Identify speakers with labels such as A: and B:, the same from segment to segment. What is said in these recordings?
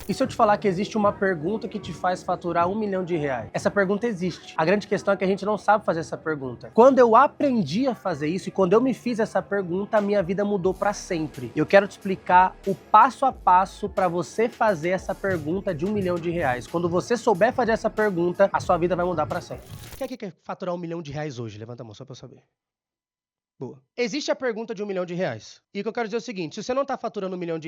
A: E se eu te falar que existe uma pergunta que te faz faturar R$ 1 milhão? Essa pergunta existe. A grande questão é que a gente não sabe fazer essa pergunta. Quando eu aprendi a fazer isso e quando eu me fiz essa pergunta, a minha vida mudou para sempre. Eu quero te explicar o passo a passo para você fazer essa pergunta de R$ 1 milhão. Quando você souber fazer essa pergunta, a sua vida vai mudar para sempre. Quem é que quer faturar R$ 1 milhão hoje? Levanta a mão só para eu saber. Boa. Existe a pergunta de R$ 1 milhão. E o que eu quero dizer é o seguinte, se você não está faturando R$ 1 milhão,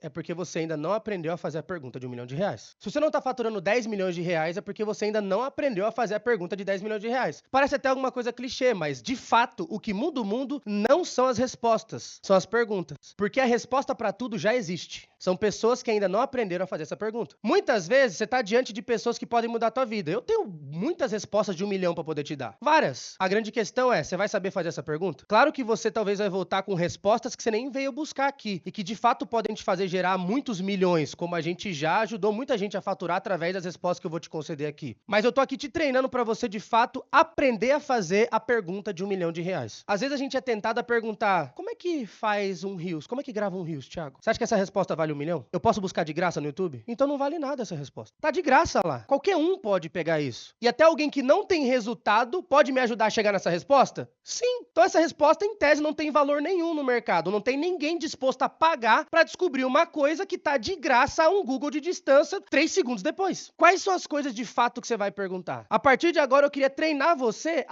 A: é porque você ainda não aprendeu a fazer a pergunta de R$ 1 milhão. Se você não está faturando R$ 10 milhões, é porque você ainda não aprendeu a fazer a pergunta de R$ 10 milhões. Parece até alguma coisa clichê, mas de fato, o que muda o mundo não são as respostas, são as perguntas. Porque a resposta para tudo já existe. São pessoas que ainda não aprenderam a fazer essa pergunta. Muitas vezes, você está diante de pessoas que podem mudar a tua vida. Eu tenho muitas respostas de R$ 1 milhão para poder te dar. Várias. A grande questão é, você vai saber fazer essa pergunta? Claro que você talvez vai voltar com respostas que você nem veio buscar aqui e que de fato podem te fazer gerar muitos milhões, como a gente já ajudou muita gente a faturar através das respostas que eu vou te conceder aqui. Mas eu tô aqui te treinando para você de fato aprender a fazer a pergunta de R$ 1 milhão. Às vezes a gente é tentado a perguntar, como é que faz um Reels? Como é que grava um Reels, Thiago? Você acha que essa resposta vale R$ 1 milhão? Eu posso buscar de graça no YouTube? Então não vale nada essa resposta. Tá de graça lá. Qualquer um pode pegar isso. E até alguém que não tem resultado pode me ajudar a chegar nessa resposta? Sim. Então essa resposta em tese não tem valor nenhum no mercado, não tem ninguém disposto a pagar para descobrir uma coisa que tá de graça a um Google de distância 3 segundos depois. Quais são as coisas de fato que você vai perguntar? A partir de agora eu queria treinar você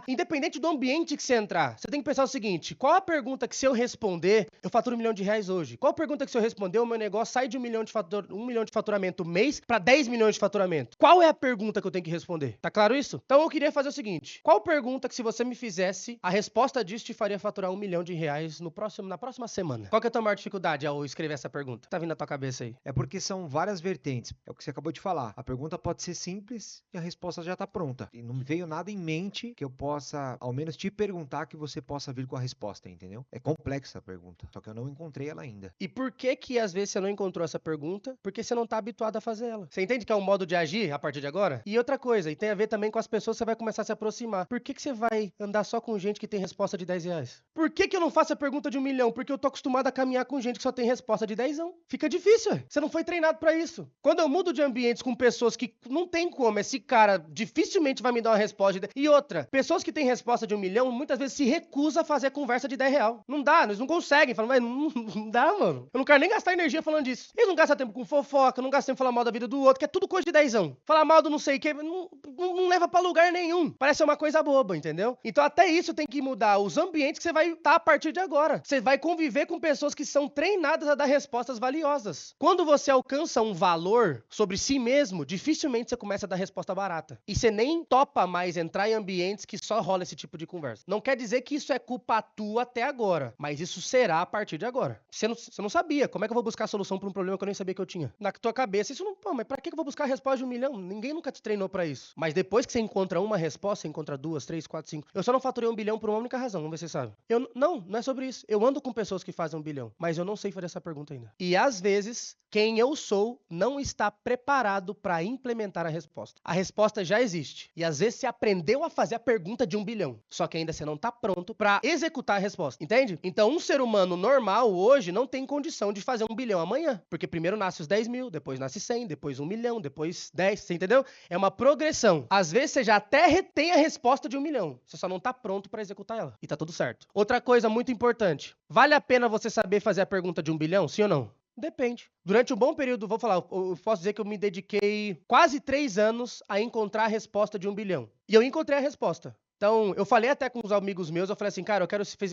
A: independente do ambiente que você entrar, você tem que pensar o seguinte, qual a pergunta que se eu responder, eu faturo R$ 1 milhão hoje? Qual a pergunta que se eu responder, o meu negócio sai de 1 milhão de faturamento mês para 10 milhões de faturamento? Qual é a pergunta que eu tenho que responder? Tá claro isso? Então eu queria fazer o seguinte, qual pergunta que se você me fizesse, a resposta disso te faria faturar R$ 1 milhão na próxima semana? Qual que é a tua maior dificuldade ao escrever essa pergunta? Tá vindo na tua cabeça aí?
B: É porque são várias vertentes. É o que você acabou de falar. A pergunta pode ser simples e a resposta já está pronta. E não me veio nada em mente que eu possa, ao menos, te perguntar que você possa vir com a resposta, entendeu? É complexa a pergunta, só que eu não encontrei ela ainda.
A: E por que que às vezes você não encontrou essa pergunta? Porque você não tá habituado a fazer ela. Você entende que é um modo de agir a partir de agora? E outra coisa, e tem a ver também com as pessoas que você vai começar a se aproximar. Por que que você vai andar só com gente que tem resposta de R$ 10? Por que que eu não faço a pergunta de R$ 1 milhão? Porque eu tô acostumado a caminhar com gente que só tem resposta de 10. Fica difícil, ué. Você não foi treinado pra isso. Quando eu mudo de ambientes com pessoas que não tem como, esse cara dificilmente vai me dar uma resposta de 10. E outra, pessoas que têm resposta de R$ 1 milhão muitas vezes se recusam a fazer conversa de R$ 10. Não dá, eles não conseguem. Falam, mas não dá, mano. Eu não quero nem gastar energia falando disso. Eles não gastam tempo com fofoca, não gastam tempo falando mal da vida do outro, que é tudo coisa de 10. Falar mal do não sei o que, não leva pra lugar nenhum. Parece ser uma coisa boba, entendeu? Então até isso tem que mudar os ambientes que você vai estar a partir de agora. Você vai conviver com pessoas que são treinadas a dar respostas valiosas. Quando você alcança um valor sobre si mesmo, dificilmente você começa a dar resposta barata. E você nem topa mais entrar em ambientes que só rola esse tipo de conversa. Não quer dizer que isso é culpa tua até agora, mas isso será a partir de agora. Você não sabia. Como é que eu vou buscar a solução para um problema que eu nem sabia que eu tinha? Na tua cabeça, isso não... Pô, mas pra que eu vou buscar a resposta de R$ 1 milhão? Ninguém nunca te treinou pra isso. Mas depois que você encontra uma resposta, você encontra 2, 3, 4, 5. Eu só não faturei R$ 1 bilhão por uma única razão, vamos ver se você sabe. Não é sobre isso. Eu ando com pessoas que fazem R$ 1 bilhão, mas eu não sei fazer essa pergunta ainda. E às vezes, quem eu sou não está preparado para implementar a resposta. A resposta já existe. E às vezes você aprendeu a fazer a pergunta de R$ 1 bilhão. Só que ainda você não tá pronto para executar a resposta. Entende? Então, um ser humano normal hoje não tem condição de fazer R$ 1 bilhão amanhã. Porque primeiro nasce os 10 mil, depois nasce 100, depois 1 milhão, depois 10. Você entendeu? É uma progressão. Às vezes você já até retém a resposta de R$ 1 milhão. Você só não tá pronto para executar ela. E tá tudo certo. Outra coisa muito importante. Vale a pena você saber fazer a pergunta de R$ 1 bilhão? Sim ou não? Depende. Durante um bom período, vou falar, eu posso dizer que eu me dediquei quase 3 anos a encontrar a resposta de R$ 1 bilhão. E eu encontrei a resposta. Então, eu falei até com uns amigos meus, eu falei assim, cara,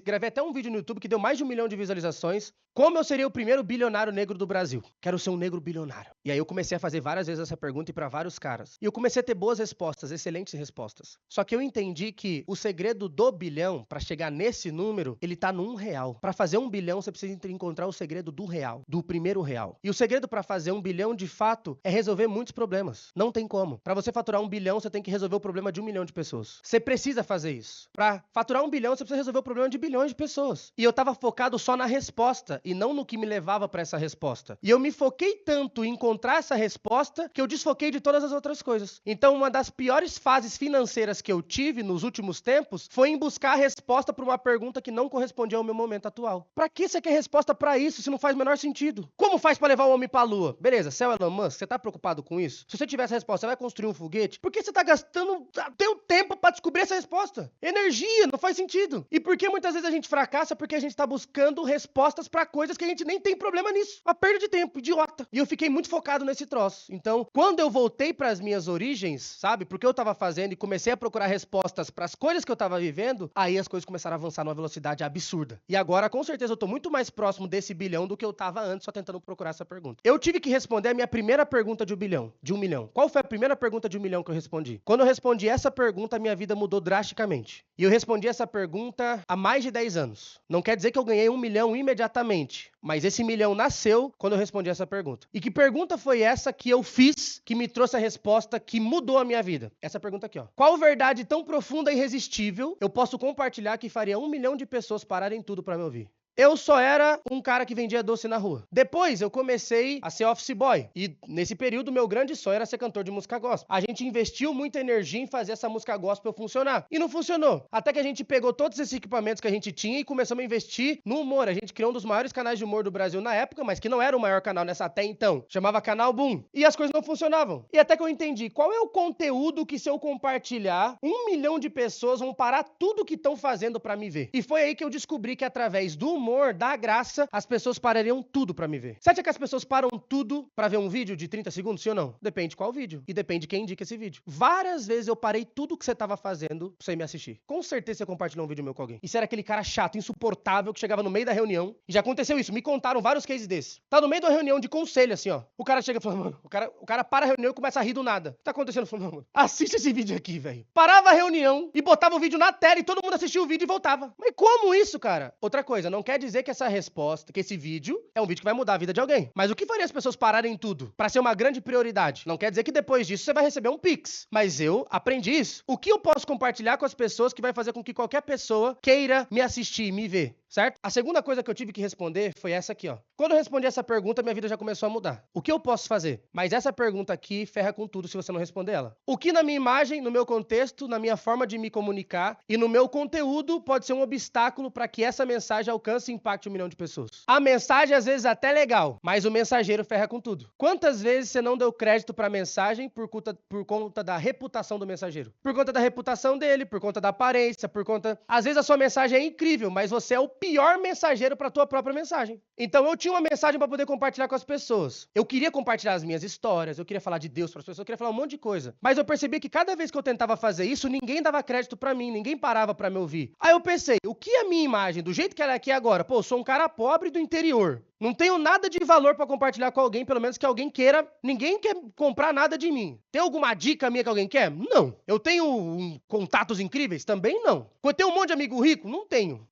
A: gravei até um vídeo no YouTube que deu mais de 1 milhão de visualizações. Como eu seria o primeiro bilionário negro do Brasil? Quero ser um negro bilionário. E aí eu comecei a fazer várias vezes essa pergunta e para vários caras. E eu comecei a ter boas respostas, excelentes respostas. Só que eu entendi que o segredo do bilhão, para chegar nesse número, ele tá no R$ 1. Para fazer 1 bilhão, você precisa encontrar o segredo do real, do primeiro real. E o segredo para fazer 1 bilhão, de fato, é resolver muitos problemas. Não tem como. Para você faturar 1 bilhão, você tem que resolver o problema de 1 milhão de pessoas. Você precisa precisa fazer isso. Pra faturar 1 bilhão, você precisa resolver o problema de bilhões de pessoas. E eu tava focado só na resposta e não no que me levava pra essa resposta. E eu me foquei tanto em encontrar essa resposta que eu desfoquei de todas as outras coisas. Então, uma das piores fases financeiras que eu tive nos últimos tempos foi em buscar a resposta pra uma pergunta que não correspondia ao meu momento atual. Pra que você quer resposta pra isso se não faz o menor sentido? Como faz pra levar o homem pra lua? Beleza, você é o Elon Musk, você tá preocupado com isso? Se você tiver essa resposta, você vai construir um foguete? Por que você tá gastando teu tempo pra descobrir essa resposta? Energia, não faz sentido. E por que muitas vezes a gente fracassa? Porque a gente tá buscando respostas pra coisas que a gente nem tem problema nisso. Uma perda de tempo, idiota. E eu fiquei muito focado nesse troço. Então, quando eu voltei pras minhas origens, sabe? Porque eu tava fazendo e comecei a procurar respostas pras coisas que eu tava vivendo, aí as coisas começaram a avançar numa velocidade absurda. E agora, com certeza, eu tô muito mais próximo desse bilhão do que eu tava antes, só tentando procurar essa pergunta. Eu tive que responder a minha primeira pergunta de 1 bilhão. De 1 milhão. Qual foi a primeira pergunta de 1 milhão que eu respondi? Quando eu respondi essa pergunta, a minha vida mudou drasticamente. E eu respondi essa pergunta há mais de 10 anos. Não quer dizer que eu ganhei 1 milhão imediatamente, mas esse milhão nasceu quando eu respondi essa pergunta. E que pergunta foi essa que eu fiz que me trouxe a resposta que mudou a minha vida? Essa pergunta aqui, ó. Qual verdade tão profunda e irresistível eu posso compartilhar que faria 1 milhão de pessoas pararem tudo pra me ouvir? Eu só era um cara que vendia doce na rua. Depois eu comecei a ser office boy. E nesse período meu grande sonho era ser cantor de música gospel. A gente investiu muita energia em fazer essa música gospel funcionar. E não funcionou. Até que a gente pegou todos esses equipamentos que a gente tinha e começamos a investir no humor. A gente criou um dos maiores canais de humor do Brasil na época, mas que não era o maior canal nessa até então. Chamava Canal Boom. E as coisas não funcionavam. E até que eu entendi qual é o conteúdo que se eu compartilhar, 1 milhão de pessoas vão parar tudo que estão fazendo pra me ver. E foi aí que eu descobri que através do humor, da graça, as pessoas parariam tudo pra me ver. Você acha que as pessoas param tudo pra ver um vídeo de 30 segundos, sim ou não? Depende qual vídeo. E depende quem indica esse vídeo. Várias vezes eu parei tudo que você tava fazendo pra você me assistir. Com certeza você compartilhou um vídeo meu com alguém. Isso era aquele cara chato, insuportável, que chegava no meio da reunião. E já aconteceu isso. Me contaram vários cases desses. Tá no meio da reunião de conselho, assim, ó. O cara chega e fala, mano, o cara para a reunião e começa a rir do nada. O que tá acontecendo? Eu falo, não, mano, assiste esse vídeo aqui, velho. Parava a reunião e botava o vídeo na tela e todo mundo assistia o vídeo e voltava. Mas como isso, cara? Outra coisa, não quer dizer que essa resposta, que esse vídeo é um vídeo que vai mudar a vida de alguém. Mas o que faria as pessoas pararem tudo pra ser uma grande prioridade? Não quer dizer que depois disso você vai receber um Pix. Mas eu aprendi isso. O que eu posso compartilhar com as pessoas que vai fazer com que qualquer pessoa queira me assistir e me ver? Certo? A segunda coisa que eu tive que responder foi essa aqui, ó. Quando eu respondi essa pergunta, minha vida já começou a mudar. O que eu posso fazer? Mas essa pergunta aqui ferra com tudo se você não responder ela. O que na minha imagem, no meu contexto, na minha forma de me comunicar e no meu conteúdo pode ser um obstáculo para que essa mensagem alcance e impacte 1 milhão de pessoas? A mensagem às vezes até legal, mas o mensageiro ferra com tudo. Quantas vezes você não deu crédito para a mensagem por conta da reputação do mensageiro? Por conta da reputação dele, por conta da aparência, por conta... Às vezes a sua mensagem é incrível, mas você é o pior mensageiro para a tua própria mensagem. Então eu tinha uma mensagem para poder compartilhar com as pessoas. Eu queria compartilhar as minhas histórias, eu queria falar de Deus para as pessoas, eu queria falar um monte de coisa. Mas eu percebi que cada vez que eu tentava fazer isso, ninguém dava crédito para mim, ninguém parava para me ouvir. Aí eu pensei, o que é a minha imagem, do jeito que ela é aqui agora? Pô, eu sou um cara pobre do interior. Não tenho nada de valor pra compartilhar com alguém, pelo menos que alguém queira. Ninguém quer comprar nada de mim. Tem alguma dica minha que alguém quer? Não. Eu tenho contatos incríveis? Também não. Eu tenho um monte de amigo rico? Não tenho.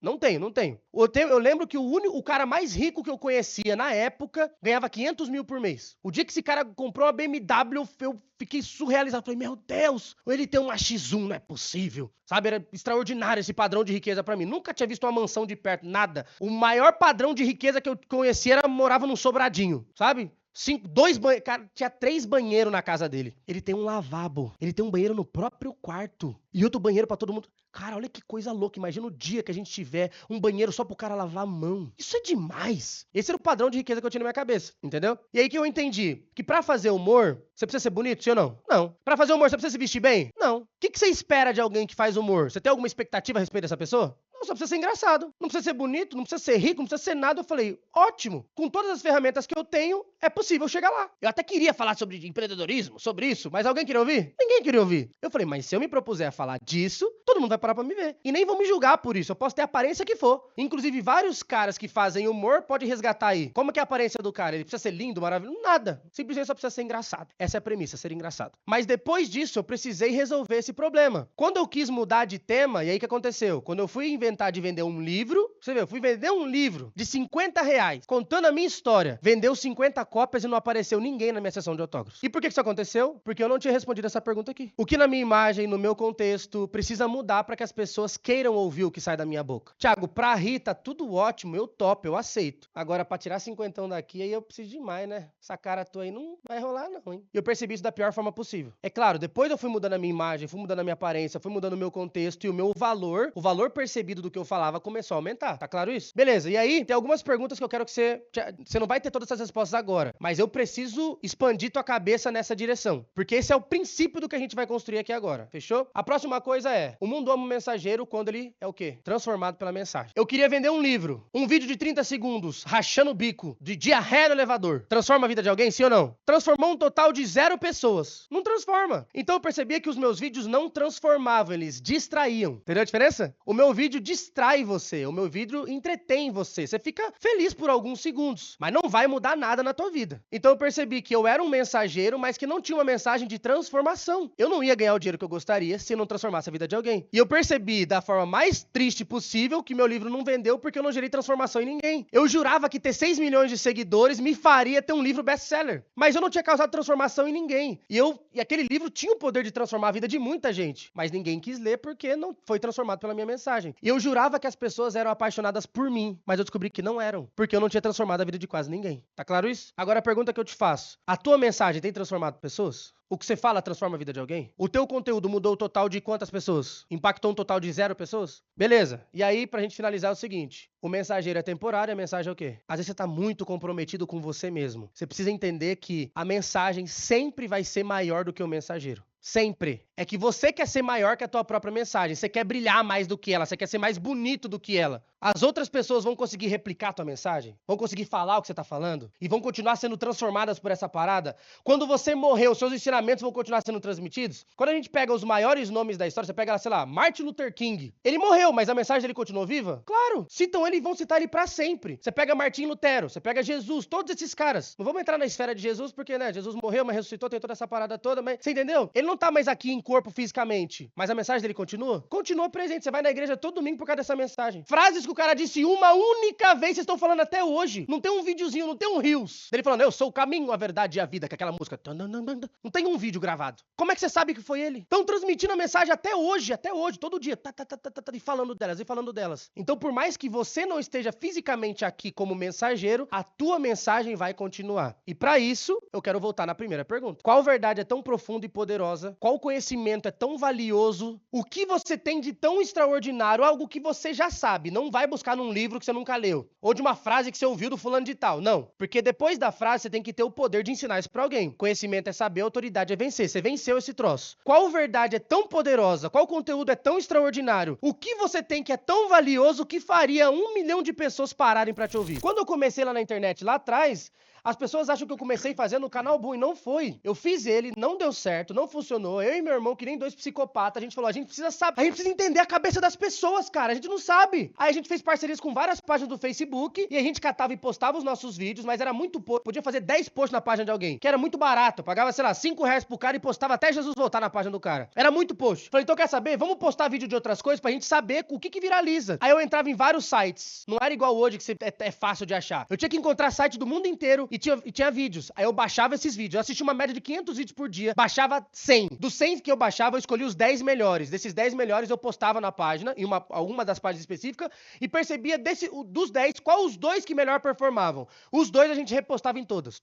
A: Eu lembro que o cara mais rico que eu conhecia na época ganhava 500 mil por mês. O dia que esse cara comprou uma BMW, eu fiquei surrealizado. Falei, meu Deus, ele tem uma X1, não é possível. Sabe, era extraordinário esse padrão de riqueza pra mim. Nunca tinha visto uma mansão de perto, nada. O maior padrão de riqueza que eu conhecia morava num sobradinho, sabe? Cara, tinha 3 banheiros na casa dele. Ele tem um lavabo. Ele tem um banheiro no próprio quarto. E outro banheiro pra todo mundo. Cara, olha que coisa louca. Imagina o dia que a gente tiver um banheiro só pro cara lavar a mão. Isso é demais. Esse era o padrão de riqueza que eu tinha na minha cabeça, entendeu? E aí que eu entendi que pra fazer humor, você precisa ser bonito, sim ou não? Não. Pra fazer humor, você precisa se vestir bem? Não. O que você espera de alguém que faz humor? Você tem alguma expectativa a respeito dessa pessoa? Não, só precisa ser engraçado. Não precisa ser bonito, não precisa ser rico, não precisa ser nada. Eu falei, ótimo. Com todas as ferramentas que eu tenho, é possível chegar lá. Eu até queria falar sobre empreendedorismo, sobre isso, mas alguém queria ouvir? Ninguém queria ouvir. Eu falei, mas se eu me propuser a falar disso, todo mundo vai parar pra me ver. E nem vão me julgar por isso. Eu posso ter a aparência que for. Inclusive, vários caras que fazem humor podem resgatar aí. Como que é a aparência do cara? Ele precisa ser lindo, maravilhoso? Nada. Simplesmente só precisa ser engraçado. Essa é a premissa, ser engraçado. Mas depois disso, eu precisei resolver esse problema. Quando eu quis mudar de tema, e aí o que aconteceu? Quando eu fui investir inventar de vender um livro. Você vê, eu fui vender um livro de R$50, contando a minha história. Vendeu 50 cópias e não apareceu ninguém na minha sessão de autógrafos. E por que isso aconteceu? Porque eu não tinha respondido essa pergunta aqui. O que na minha imagem, no meu contexto, precisa mudar para que as pessoas queiram ouvir o que sai da minha boca? Thiago, pra rir tá tudo ótimo, eu topo, eu aceito. Agora, pra tirar 50 daqui, aí eu preciso demais, né? Essa cara tua aí não vai rolar não, hein? E eu percebi isso da pior forma possível. É claro, depois eu fui mudando a minha imagem, fui mudando a minha aparência, fui mudando o meu contexto e o meu valor, o valor percebido do que eu falava começou a aumentar. Tá claro isso? Beleza, e aí tem algumas perguntas que eu quero que você não vai ter todas essas respostas agora, mas eu preciso expandir tua cabeça nessa direção, porque esse é o princípio do que a gente vai construir aqui agora, fechou? A próxima coisa é, o mundo ama o mensageiro quando ele é o quê? Transformado pela mensagem. Eu queria vender um livro, um vídeo de 30 segundos, rachando o bico, de diarreia no elevador. Transforma a vida de alguém, sim ou não? Transformou um total de 0 pessoas. Não transforma. Então eu percebia que os meus vídeos não transformavam, eles distraíam. Entendeu a diferença? O meu vídeo distrai você, o meu vídeo entretém você. Você fica feliz por alguns segundos, mas não vai mudar nada na tua vida. Então eu percebi que eu era um mensageiro, mas que não tinha uma mensagem de transformação. Eu não ia ganhar o dinheiro que eu gostaria se eu não transformasse a vida de alguém. E eu percebi da forma mais triste possível que meu livro não vendeu porque eu não gerei transformação em ninguém. Eu jurava que ter 6 milhões de seguidores me faria ter um livro best-seller, mas eu não tinha causado transformação em ninguém. E aquele livro tinha o poder de transformar a vida de muita gente, mas ninguém quis ler porque não foi transformado pela minha mensagem. E eu jurava que as pessoas eram apaixonadas por mim, mas eu descobri que não eram, porque eu não tinha transformado a vida de quase ninguém. Tá claro isso? Agora a pergunta que eu te faço: a tua mensagem tem transformado pessoas? O que você fala transforma a vida de alguém? O teu conteúdo mudou o total de quantas pessoas? Impactou um total de 0 pessoas? Beleza. E aí, pra gente finalizar, é o seguinte. O mensageiro é temporário, a mensagem é o quê? Às vezes você tá muito comprometido com você mesmo. Você precisa entender que a mensagem sempre vai ser maior do que o mensageiro. Sempre. É que você quer ser maior que a tua própria mensagem. Você quer brilhar mais do que ela. Você quer ser mais bonito do que ela. As outras pessoas vão conseguir replicar a tua mensagem? Vão conseguir falar o que você tá falando? E vão continuar sendo transformadas por essa parada? Quando você morrer, os seus ensinamentos vão continuar sendo transmitidos? Quando a gente pega os maiores nomes da história, você pega, sei lá, Martin Luther King. Ele morreu, mas a mensagem dele continuou viva? Claro. Citam ele e vão citar ele pra sempre. Você pega Martim Lutero, você pega Jesus, todos esses caras. Não vamos entrar na esfera de Jesus porque, né, Jesus morreu, mas ressuscitou, tem toda essa parada toda, mas você entendeu? Ele não tá mais aqui em corpo fisicamente, mas a mensagem dele continua? Continua presente. Você vai na igreja todo domingo por causa dessa mensagem. Frases que o cara disse uma única vez, vocês estão falando até hoje. Não tem um videozinho, não tem um Reels dele falando, eu sou o caminho, a verdade e a vida, com aquela música. Não tem um vídeo gravado. Como é que você sabe que foi ele? Estão transmitindo a mensagem até hoje, todo dia. E falando delas. Então, por mais que você não esteja fisicamente aqui como mensageiro, a tua mensagem vai continuar. E pra isso, eu quero voltar na primeira pergunta. Qual verdade é tão profunda e poderosa? Qual conhecimento é tão valioso? O que você tem de tão extraordinário? Algo que você já sabe. Não vai buscar num livro que você nunca leu. Ou de uma frase que você ouviu do fulano de tal. Não. Porque depois da frase, você tem que ter o poder de ensinar isso pra alguém. Conhecimento é saber, autoridade é vencer. Você venceu esse troço. Qual verdade é tão poderosa? Qual conteúdo é tão extraordinário? O que você tem que é tão valioso que faria 1 milhão de pessoas pararem pra te ouvir? Quando eu comecei lá na internet, lá atrás, as pessoas acham que eu comecei fazendo o canal Boom e não foi. Eu fiz ele, não deu certo, não funcionou. Eu e meu irmão, que nem 2 psicopatas, a gente falou, a gente precisa saber, a gente precisa entender a cabeça das pessoas, cara. A gente não sabe. Aí a gente fez parcerias com várias páginas do Facebook e a gente catava e postava os nossos vídeos, mas era muito pouco. Podia fazer 10 posts na página de alguém, que era muito barato. Eu pagava, sei lá, R$5 pro cara e postava até Jesus voltar na página do cara. Era muito post. Falei, então quer saber? Vamos postar vídeo de outras coisas pra gente saber o que viraliza. Aí eu entrava em vários sites. Não era igual hoje, que é fácil de achar. Eu tinha que encontrar site do mundo inteiro e tinha vídeos. Aí eu baixava esses vídeos. Eu assistia uma média de 500 vídeos por dia. Baixava 100. Dos 100 que eu baixava, eu escolhi os 10 melhores. Desses 10 melhores eu postava na página, em alguma das páginas específicas, e percebia dos 10, qual os 2 que melhor performavam. Os 2 a gente repostava em todas.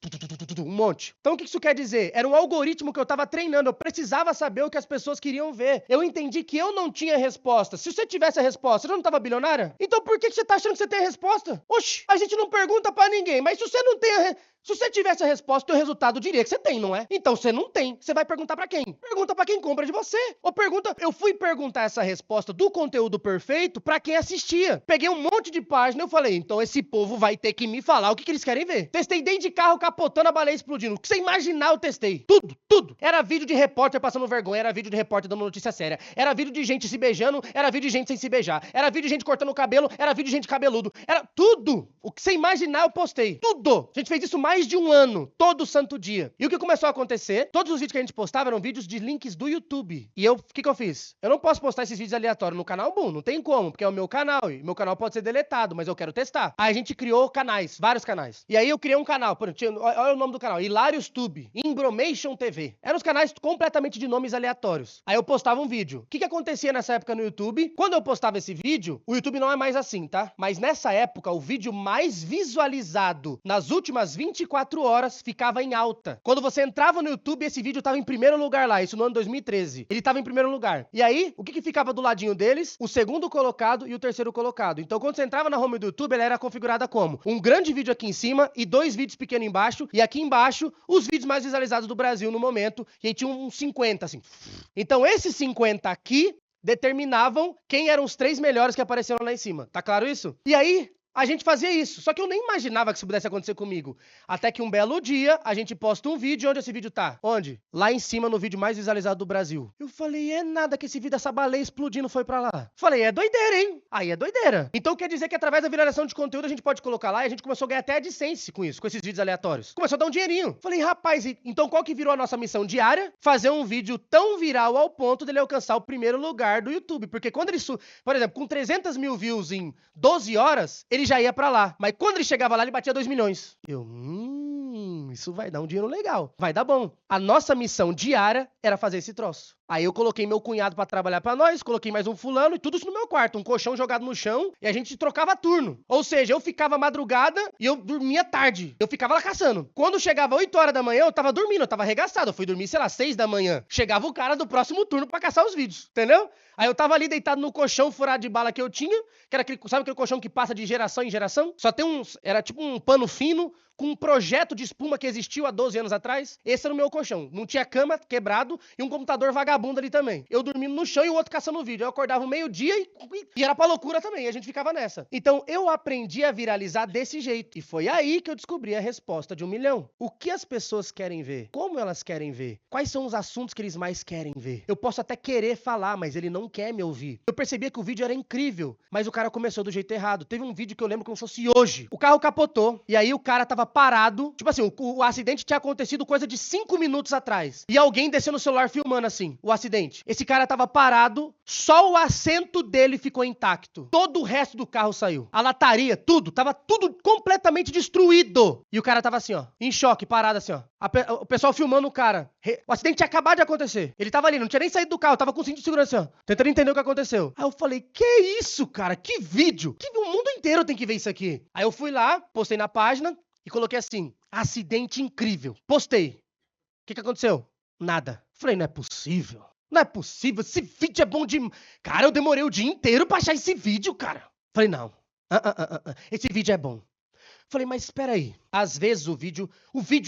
A: Um monte. Então o que isso quer dizer? Era um algoritmo que eu tava treinando. Eu precisava saber o que as pessoas queriam ver. Eu entendi que eu não tinha resposta. Se você tivesse a resposta, você não tava bilionária? Então por que você tá achando que você tem a resposta? Oxi, a gente não pergunta pra ninguém, mas se você não tem se você tivesse a resposta, o resultado diria que você tem, não é? Então você não tem. Você vai perguntar pra quem? Pergunta pra quem compra de você. Ou pergunta... Eu fui perguntar essa resposta do conteúdo perfeito pra quem assistia. Peguei um monte de página e eu falei, então esse povo vai ter que me falar o que eles querem ver. Testei desde carro capotando, a baleia explodindo. O que você imaginar, eu testei. Tudo. Era vídeo de repórter passando vergonha, era vídeo de repórter dando notícia séria, era vídeo de gente se beijando, era vídeo de gente sem se beijar, era vídeo de gente cortando o cabelo, era vídeo de gente cabeludo. Era tudo. O que você imaginar, eu postei. Tudo. A gente fez isso mais mais de um ano, todo santo dia. E o que começou a acontecer? Todos os vídeos que a gente postava eram vídeos de links do YouTube. E o que eu fiz? Eu não posso postar esses vídeos aleatórios no canal Boom, não tem como, porque é o meu canal, e meu canal pode ser deletado, mas eu quero testar. Aí a gente criou canais, vários canais. E aí eu criei um canal, olha o nome do canal, Hilários Tube, Imbromation TV. Eram os canais completamente de nomes aleatórios. Aí eu postava um vídeo. O que acontecia nessa época no YouTube? Quando eu postava esse vídeo, o YouTube não é mais assim, tá? Mas nessa época, o vídeo mais visualizado nas últimas 24 horas ficava em alta. Quando você entrava no YouTube, esse vídeo tava em primeiro lugar lá, isso no ano 2013. Ele tava em primeiro lugar. E aí, o que ficava do ladinho deles? O segundo colocado e o terceiro colocado. Então, quando você entrava na home do YouTube, ela era configurada como um grande vídeo aqui em cima e 2 vídeos pequenos embaixo, e aqui embaixo, os vídeos mais visualizados do Brasil no momento, e aí tinha uns 50, assim. Então, esses 50 aqui determinavam quem eram os 3 melhores que apareceram lá em cima. Tá claro isso? E aí, a gente fazia isso. Só que eu nem imaginava que isso pudesse acontecer comigo. Até que um belo dia, a gente posta um vídeo. Onde esse vídeo tá? Onde? Lá em cima, no vídeo mais visualizado do Brasil. Eu falei, é nada que esse vídeo dessa baleia explodindo foi pra lá. Falei, é doideira, hein? Aí é doideira. Então quer dizer que através da viralização de conteúdo, a gente pode colocar lá e a gente começou a ganhar até AdSense com isso, com esses vídeos aleatórios. Começou a dar um dinheirinho. Falei, rapaz, então qual que virou a nossa missão diária? Fazer um vídeo tão viral ao ponto dele alcançar o primeiro lugar do YouTube. Porque quando ele, por exemplo, com 300 mil views em 12 horas, ele já ia pra lá. Mas quando ele chegava lá, ele batia 2 milhões. Eu, isso vai dar um dinheiro legal. Vai dar bom. A nossa missão diária era fazer esse troço. Aí eu coloquei meu cunhado pra trabalhar pra nós, coloquei mais um fulano e tudo isso no meu quarto. Um colchão jogado no chão e a gente trocava turno. Ou seja, eu ficava madrugada e eu dormia tarde. Eu ficava lá caçando. Quando chegava 8 horas da manhã, eu tava dormindo, eu tava arregaçado. Eu fui dormir, sei lá, 6 da manhã. Chegava o cara do próximo turno pra caçar os vídeos, entendeu? Aí eu tava ali deitado no colchão furado de bala que eu tinha, que era aquele, sabe aquele colchão que passa de geração em geração? Só tem era tipo um pano fino com um projeto de espuma que existiu há 12 anos atrás. Esse era o meu colchão. Não tinha cama, quebrado, e um computador vagabundo ali também. Eu dormindo no chão e o outro caçando o vídeo. Eu acordava meio-dia e era pra loucura também. E a gente ficava nessa. Então, eu aprendi a viralizar desse jeito. E foi aí que eu descobri a resposta de 1 milhão. O que as pessoas querem ver? Como elas querem ver? Quais são os assuntos que eles mais querem ver? Eu posso até querer falar, mas ele não quer me ouvir. Eu percebia que o vídeo era incrível, mas o cara começou do jeito errado. Teve um vídeo que eu lembro como se fosse hoje. O carro capotou, e aí o cara tava parado. Tipo assim, o acidente tinha acontecido coisa de 5 minutos atrás. E alguém desceu no celular filmando assim, o acidente. Esse cara tava parado, só o assento dele ficou intacto. Todo o resto do carro saiu. A lataria, tudo, tava tudo completamente destruído. E o cara tava assim, ó, em choque, parado assim, ó. O pessoal filmando o cara. O acidente tinha acabado de acontecer. Ele tava ali, não tinha nem saído do carro, tava com o cinto de segurança, assim, ó, tentando entender o que aconteceu. Aí eu falei, que isso, cara? Que vídeo? O mundo inteiro tem que ver isso aqui. Aí eu fui lá, postei na página e coloquei assim, acidente incrível. Postei. O que aconteceu? Nada. Falei, não é possível. Não é possível. Esse vídeo é bom de... Cara, eu demorei o dia inteiro pra achar esse vídeo, cara. Falei, não. Esse vídeo é bom. Falei, mas espera aí. Às vezes o vídeo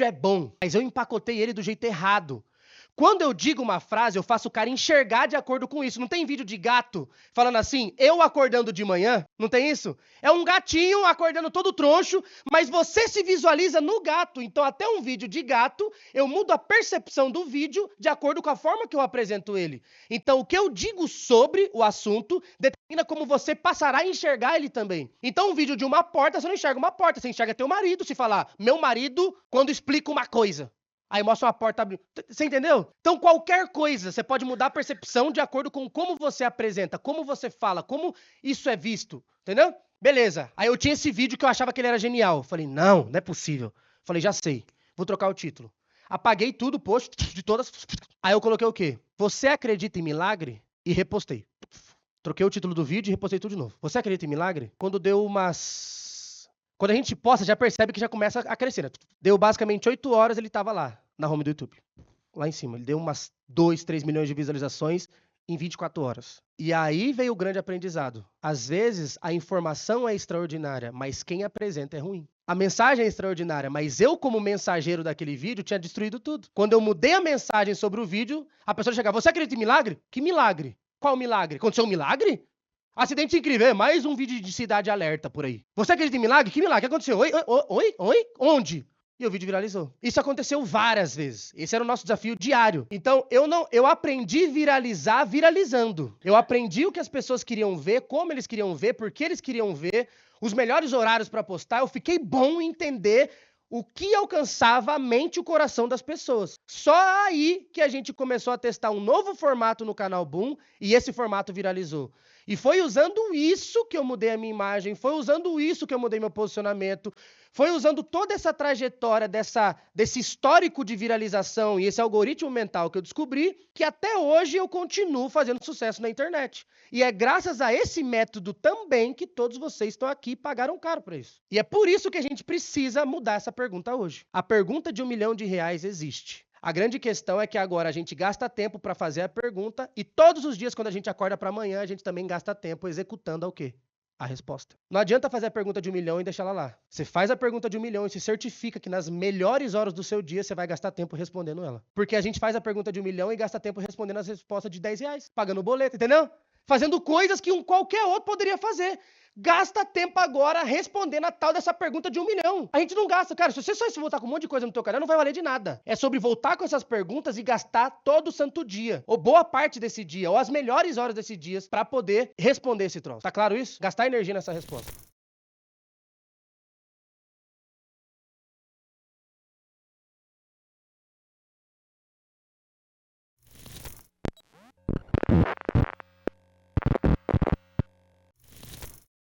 A: é bom, mas eu empacotei ele do jeito errado. Quando eu digo uma frase, eu faço o cara enxergar de acordo com isso. Não tem vídeo de gato falando assim, eu acordando de manhã? Não tem isso? É um gatinho acordando todo troncho, mas você se visualiza no gato. Então, até um vídeo de gato, eu mudo a percepção do vídeo de acordo com a forma que eu apresento ele. Então, o que eu digo sobre o assunto determina como você passará a enxergar ele também. Então, um vídeo de uma porta, você não enxerga uma porta, você enxerga teu marido. Se falar, meu marido, quando explica uma coisa. Aí mostra uma porta abrindo. Você entendeu? Então, qualquer coisa, você pode mudar a percepção de acordo com como você apresenta, como você fala, como isso é visto. Entendeu? Beleza. Aí eu tinha esse vídeo que eu achava que ele era genial. Falei, não é possível. Falei, já sei. Vou trocar o título. Apaguei tudo, o post de todas. Aí eu coloquei o quê? Você acredita em milagre? E repostei. Troquei o título do vídeo e repostei tudo de novo. Você acredita em milagre? Quando deu umas... Quando a gente posta, já percebe que já começa a crescer, né? Deu basicamente 8 horas, ele tava lá, na home do YouTube. Lá em cima. Ele deu umas 2, 3 milhões de visualizações em 24 horas. E aí veio o grande aprendizado. Às vezes, a informação é extraordinária, mas quem apresenta é ruim. A mensagem é extraordinária, mas eu, como mensageiro daquele vídeo, tinha destruído tudo. Quando eu mudei a mensagem sobre o vídeo, a pessoa chegava, você acredita em milagre? Que milagre? Qual milagre? Aconteceu um milagre? Acidente incrível, é mais um vídeo de cidade alerta por aí. Você acredita em milagre? Que milagre? O que aconteceu? Oi? Onde? E o vídeo viralizou. Isso aconteceu várias vezes. Esse era o nosso desafio diário. Então, eu aprendi viralizar viralizando. Eu aprendi o que as pessoas queriam ver, como eles queriam ver, por que eles queriam ver, os melhores horários para postar. Eu fiquei bom em entender o que alcançava a mente e o coração das pessoas. Só aí que a gente começou a testar um novo formato no canal Boom e esse formato viralizou. E foi usando isso que eu mudei a minha imagem, foi usando isso que eu mudei meu posicionamento, foi usando toda essa trajetória desse histórico de viralização e esse algoritmo mental que eu descobri, que até hoje eu continuo fazendo sucesso na internet. E é graças a esse método também que todos vocês estão aqui e pagaram caro por isso. E é por isso que a gente precisa mudar essa pergunta hoje. A pergunta de R$1 milhão existe. A grande questão é que agora a gente gasta tempo para fazer a pergunta e todos os dias quando a gente acorda para amanhã, a gente também gasta tempo executando o quê? A resposta. Não adianta fazer a pergunta de R$1 milhão e deixar ela lá. Você faz a pergunta de R$1 milhão e se certifica que nas melhores horas do seu dia você vai gastar tempo respondendo ela. Porque a gente faz a pergunta de R$1 milhão e gasta tempo respondendo as respostas de R$10, pagando o boleto, entendeu? Fazendo coisas que qualquer outro poderia fazer. Gasta tempo agora respondendo a tal dessa pergunta de R$1 milhão. A gente não gasta, cara. Se você só se voltar com um monte de coisa no teu canal, não vai valer de nada. É sobre voltar com essas perguntas e gastar todo santo dia, ou boa parte desse dia, ou as melhores horas desse dia, pra poder responder esse troço. Tá claro isso? Gastar energia nessa resposta.